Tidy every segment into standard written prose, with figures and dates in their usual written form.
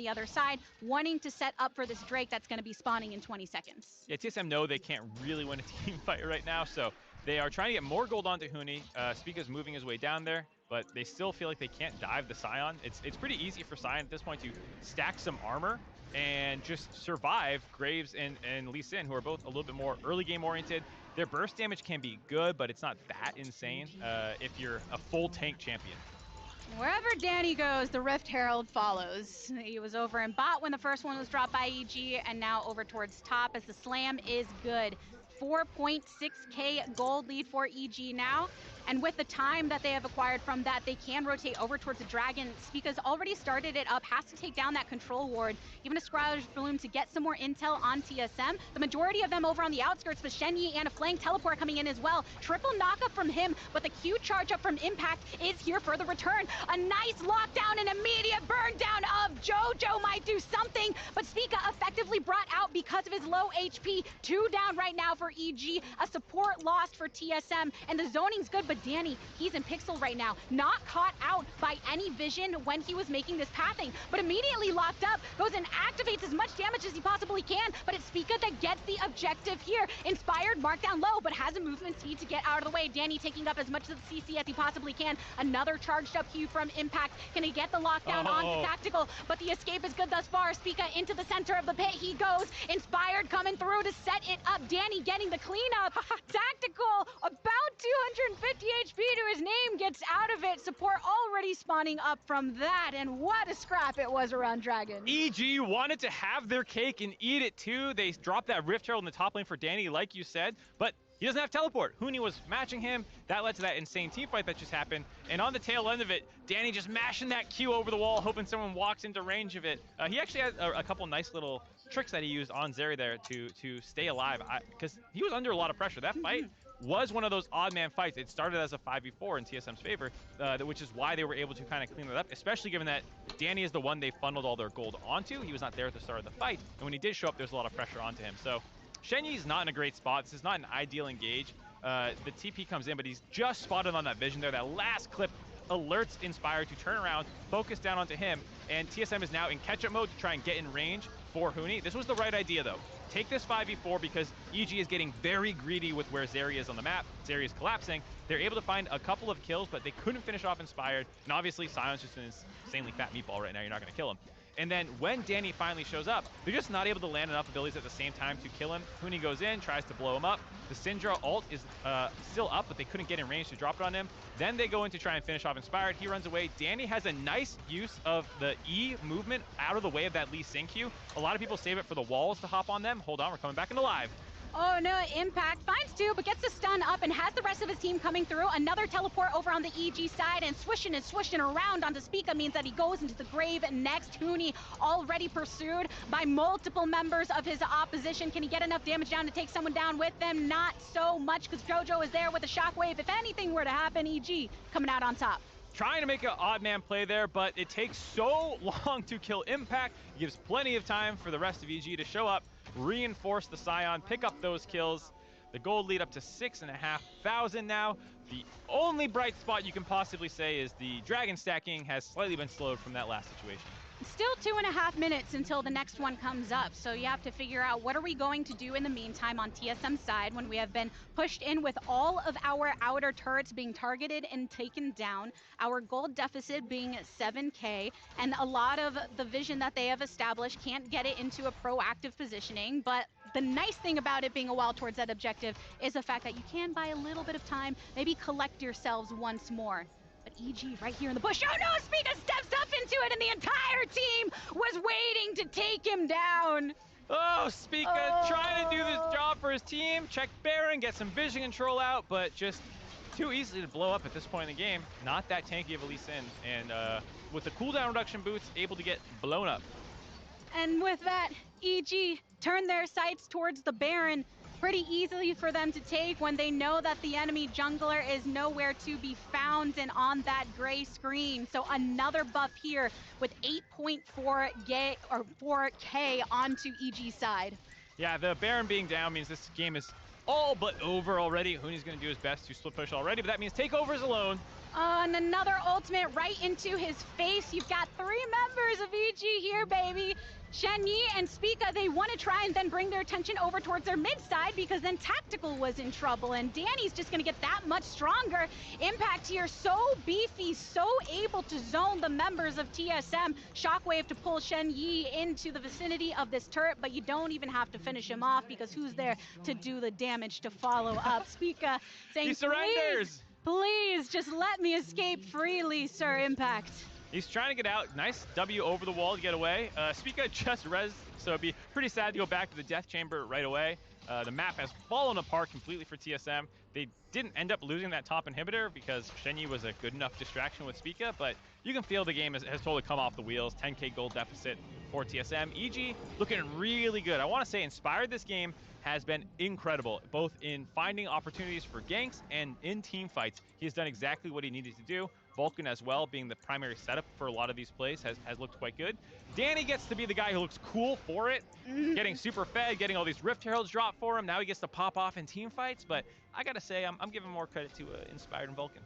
the other side, wanting to set up for this Drake that's going to be spawning in 20 seconds. Yeah, TSM know they can't really win a team fight right now, so they are trying to get more gold onto Huni. Spica's moving his way down there, but they still feel like they can't dive the Sion. It's pretty easy for Sion at this point to stack some armor and just survive Graves and Lee Sin, who are both a little bit more early game oriented. Their burst damage can be good, but it's not that insane if you're a full tank champion. Wherever Danny goes, the Rift Herald follows. He was over in bot when the first one was dropped by EG, and now over towards top as the slam is good. 4.6k gold lead for EG now. And with the time that they have acquired from that, they can rotate over towards the Dragon. Spica's already started it up, has to take down that control ward, even a Scribe Bloom to get some more intel on TSM. The majority of them over on the outskirts, but Shenyi and a flank teleport coming in as well. Triple knockup from him, but the Q charge up from Impact is here for the return. A nice lockdown and immediate burn down of Jojo might do something, but Spica effectively brought out because of his low HP. 2 down right now for EG, a support lost for TSM, and the zoning's good, but Danny, he's in Pixel right now, not caught out by any vision when he was making this pathing, but immediately locked up, goes and activates as much damage as he possibly can, but it's Spica that gets the objective here. Inspired, marked down low, but has a movement speed to get out of the way. Danny taking up as much of the CC as he possibly can. Another charged up Q from Impact. Can he get the lockdown on Tactical? But the escape is good thus far. Spica into the center of the pit he goes. Inspired coming through to set it up. Danny getting the cleanup. Tactical, about 250 HP to his name, gets out of it. Support already spawning up from that, and what a scrap it was around Dragon. EG wanted to have their cake and eat it too. They dropped that Rift Herald in the top lane for Danny, like you said, but he doesn't have teleport. Huni was matching him. That led to that insane team fight that just happened. And on the tail end of it, Danny just mashing that Q over the wall, hoping someone walks into range of it. He actually had a couple nice little tricks that he used on Zeri there to stay alive, because he was under a lot of pressure. That fight was one of those odd man fights. It started as a 5v4 in TSM's favor, which is why they were able to kind of clean it up, especially given that Danny is the one they funneled all their gold onto. He was not there at the start of the fight, and when he did show up, there's a lot of pressure onto him. So Shenyi's not in a great spot. This is not an ideal engage. The TP comes in, but he's just spotted on that vision there. That last clip alerts Inspire to turn around, focus down onto him, and TSM is now in catch-up mode to try and get in range for Huni. This was the right idea, though. Take this 5v4 because EG is getting very greedy with where Zeri is on the map. Zeri is collapsing. They're able to find a couple of kills, but they couldn't finish off Inspired. And obviously, Sion's just an insanely fat meatball right now. You're not going to kill him. And then when Danny finally shows up, they're just not able to land enough abilities at the same time to kill him. Huni goes in, tries to blow him up. The Syndra ult is still up, but they couldn't get in range to drop it on him. Then they go in to try and finish off Inspired. He runs away. Danny has a nice use of the E movement out of the way of that Lee Sin Q. A lot of people save it for the walls to hop on them. Hold on, we're coming back into live. Oh no, Impact finds 2, but gets the stun up and has the rest of his team coming through. Another teleport over on the EG side, and swishing around onto Spica means that he goes into the grave next. Huni already pursued by multiple members of his opposition. Can he get enough damage down to take someone down with them? Not so much, because Jojo is there with a shockwave. If anything were to happen, EG coming out on top. Trying to make an odd man play there, but it takes so long to kill Impact. It gives plenty of time for the rest of EG to show up, reinforce the Sion, pick up those kills. The gold lead up to 6,500 now. The only bright spot you can possibly say is the dragon stacking has slightly been slowed from that last situation. Still 2.5 minutes until the next one comes up, so you have to figure out what are we going to do in the meantime on TSM's side when we have been pushed in with all of our outer turrets being targeted and taken down, our gold deficit being 7k, and a lot of the vision that they have established can't get it into a proactive positioning. But the nice thing about it being a while towards that objective is the fact that you can buy a little bit of time, maybe collect yourselves once more. But EG right here in the bush. Oh no, Spica steps up into it, and the entire team was waiting to take him down. Oh, Spica trying to do this job for his team. Check Baron, get some vision control out, but just too easily to blow up at this point in the game. Not that tanky of a Lee Sin, and with the cooldown reduction boots, able to get blown up. And with that, EG turn their sights towards the Baron. Pretty easily for them to take when they know that the enemy jungler is nowhere to be found and on that gray screen. So another buff here with 4K onto EG side. Yeah, the Baron being down means this game is all but over already. Huni's going to do his best to split push already, but that means takeovers alone. And another ultimate right into his face. You've got 3 members of EG here, baby. Shenyi and Spica, they want to try and then bring their attention over towards their mid side because then Tactical was in trouble, and Danny's just going to get that much stronger. Impact here, so beefy, so able to zone the members of TSM. Shockwave to pull Shenyi into the vicinity of this turret, but you don't even have to finish him off because who's there to do the damage to follow up? Spica saying, He surrenders! Please, just let me escape freely, Sir Impact. He's trying to get out. Nice W over the wall to get away. Spica just res, so it'd be pretty sad to go back to the death chamber right away. The map has fallen apart completely for TSM. They didn't end up losing that top inhibitor because Shenyi was a good enough distraction with Spica, but you can feel the game has totally come off the wheels. 10k gold deficit for TSM. EG looking really good. I want to say Inspired this game has been incredible, both in finding opportunities for ganks and in team fights. He has done exactly what he needed to do. Vulcan as well, being the primary setup for a lot of these plays, has looked quite good. Danny gets to be the guy who looks cool for it, getting super fed, getting all these Rift Heralds dropped for him. Now he gets to pop off in team fights, but I gotta say, I'm giving more credit to Inspired and Vulcan.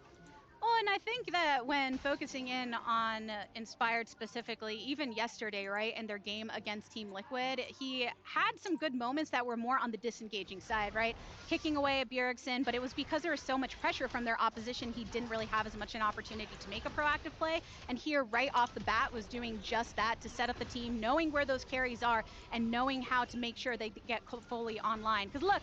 Well, and I think that when focusing in on Inspired specifically, even yesterday, right, in their game against Team Liquid, he had some good moments that were more on the disengaging side, right? Kicking away at Bjergsen, but it was because there was so much pressure from their opposition, he didn't really have as much an opportunity to make a proactive play. And here, right off the bat, was doing just that to set up the team, knowing where those carries are and knowing how to make sure they get fully online. Because look,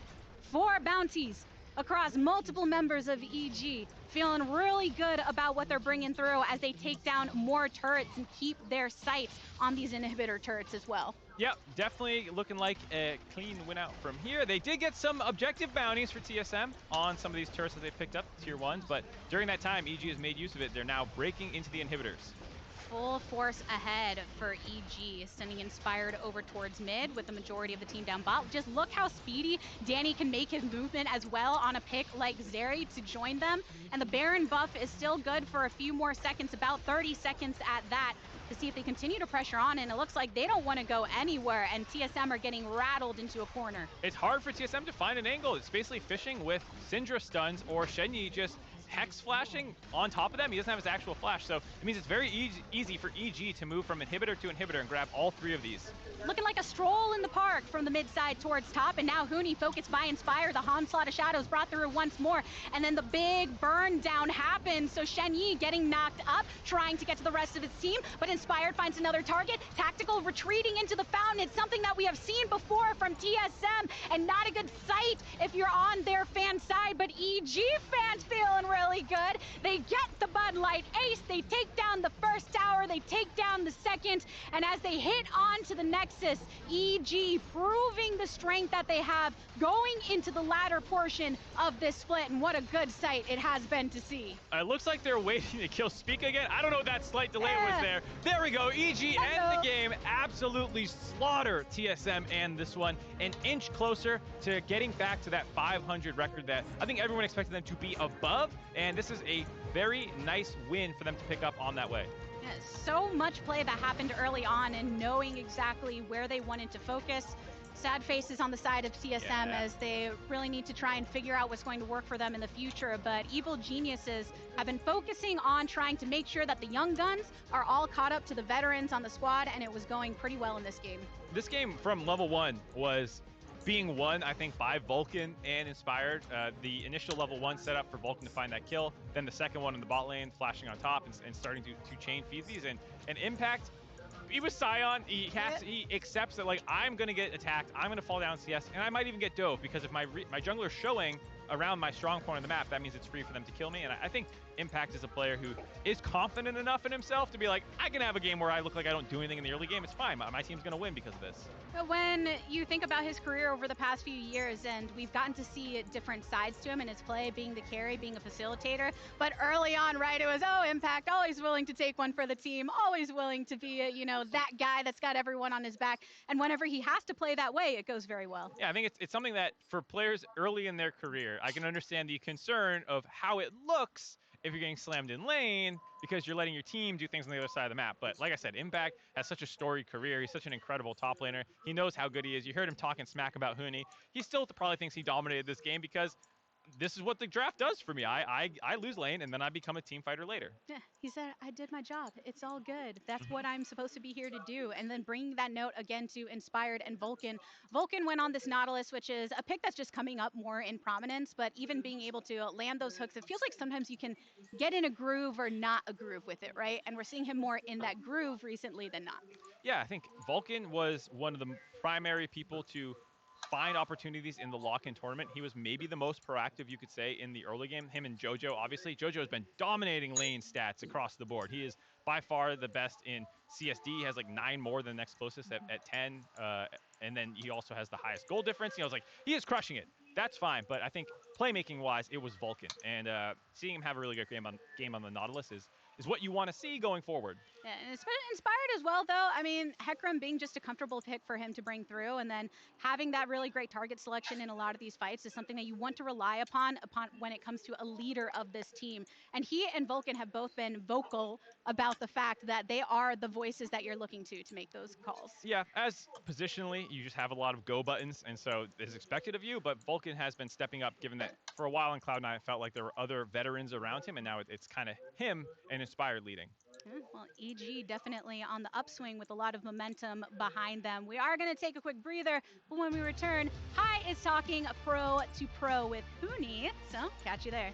4 bounties across multiple members of EG, feeling really good about what they're bringing through as they take down more turrets and keep their sights on these inhibitor turrets as well. Yep, definitely looking like a clean win out from here. They did get some objective bounties for TSM on some of these turrets that they picked up, tier 1s, but during that time, EG has made use of it. They're now breaking into the inhibitors. Full force ahead for EG, sending Inspired over towards mid with the majority of the team down bot. Just look how speedy Danny can make his movement as well on a pick like Zeri to join them. And the Baron buff is still good for a few more seconds, about 30 seconds at that, to see if they continue to pressure on, and it looks like they don't want to go anywhere, and TSM are getting rattled into a corner. It's hard for TSM to find an angle. It's basically fishing with Syndra stuns or Shenyi just hex flashing on top of them. He doesn't have his actual flash, so it means it's very easy for EG to move from inhibitor to inhibitor and grab all 3 of these. Looking like a stroll in the park from the mid side towards top, and now Huni focused by Inspire. The Onslaught of Shadows brought through once more, and then the big burn down happens. So Shenyi getting knocked up, trying to get to the rest of his team, but Inspired finds another target. Tactical retreating into the fountain. It's something that we have seen before from TSM, and not a good sight if you're on their fan side, but EG fans feeling really good. They get the Bud Light ace, they take down the first tower, they take down the second, and as they hit on to the Nexus, EG proving the strength that they have going into the latter portion of this split, and what a good sight it has been to see. It looks like they're waiting to kill Spica again. I don't know what that slight delay was there. There we go. EG end the game. Absolutely slaughter TSM and this one. An inch closer to getting back to that 500 record that I think everyone expected them to be above, and this is a very nice win for them to pick up on that way. So much play that happened early on and knowing exactly where they wanted to focus. Sad faces on the side of TSM as they really need to try and figure out what's going to work for them in the future, but Evil Geniuses have been focusing on trying to make sure that the young guns are all caught up to the veterans on the squad, and it was going pretty well in this game. This game from level 1 was being won, I think, by Vulcan and Inspired. The initial level 1 setup for Vulcan to find that kill, then the second one in the bot lane, flashing on top and starting to chain feed these. And Impact, he was Sion, he accepts that, like, I'm going to get attacked, I'm going to fall down CS, and I might even get dove, because if my jungler's showing around my strong point of the map, that means it's free for them to kill me. And I think Impact is a player who is confident enough in himself to be like, I can have a game where I look like I don't do anything in the early game. It's fine. My team's going to win because of this. When you think about his career over the past few years, and we've gotten to see different sides to him in his play, being the carry, being a facilitator, but early on, right, it was, oh, Impact, always willing to take one for the team, always willing to be, that guy that's got everyone on his back. And whenever he has to play that way, it goes very well. Yeah, I think it's something that for players early in their career, I can understand the concern of how it looks if you're getting slammed in lane because you're letting your team do things on the other side of the map. But like I said, Impact has such a storied career. He's such an incredible top laner. He knows how good he is. You heard him talking smack about Huni. He still probably thinks he dominated this game because this is what the draft does for me. I lose lane, and then I become a team fighter later. Yeah, he said, I did my job. It's all good. That's Mhm. what I'm supposed to be here to do. And then bringing that note again to Inspired and Vulcan. Vulcan went on this Nautilus, which is a pick that's just coming up more in prominence, but even being able to land those hooks, it feels like sometimes you can get in a groove or not a groove with it, right? And we're seeing him more in that groove recently than not. Yeah, I think Vulcan was one of the primary people to find opportunities in the lock-in tournament. He was maybe the most proactive, you could say, in the early game. Him and JoJo, obviously. JoJo has been dominating lane stats across the board. He is by far the best in CSD. He has like 9 more than the next closest at 10. And then he also has the highest goal difference. You know, I was like, he is crushing it. That's fine. But I think playmaking-wise, it was Vulcan. And seeing him have a really good game on the Nautilus is what you want to see going forward. Yeah, and it's been Inspired as well, though. I mean, Hecarim being just a comfortable pick for him to bring through, and then having that really great target selection in a lot of these fights is something that you want to rely upon when it comes to a leader of this team. And he and Vulcan have both been vocal about the fact that they are the voices that you're looking to make those calls. Yeah, as positionally, you just have a lot of go buttons, and so it's expected of you, but Vulcan has been stepping up, given that for a while in Cloud9, it felt like there were other veterans around him, and now it's kind of him and Inspired leading. Yeah, well, EG definitely on the upswing with a lot of momentum behind them. We are going to take a quick breather, but when we return, Hai is talking pro to pro with Huni, so catch you there.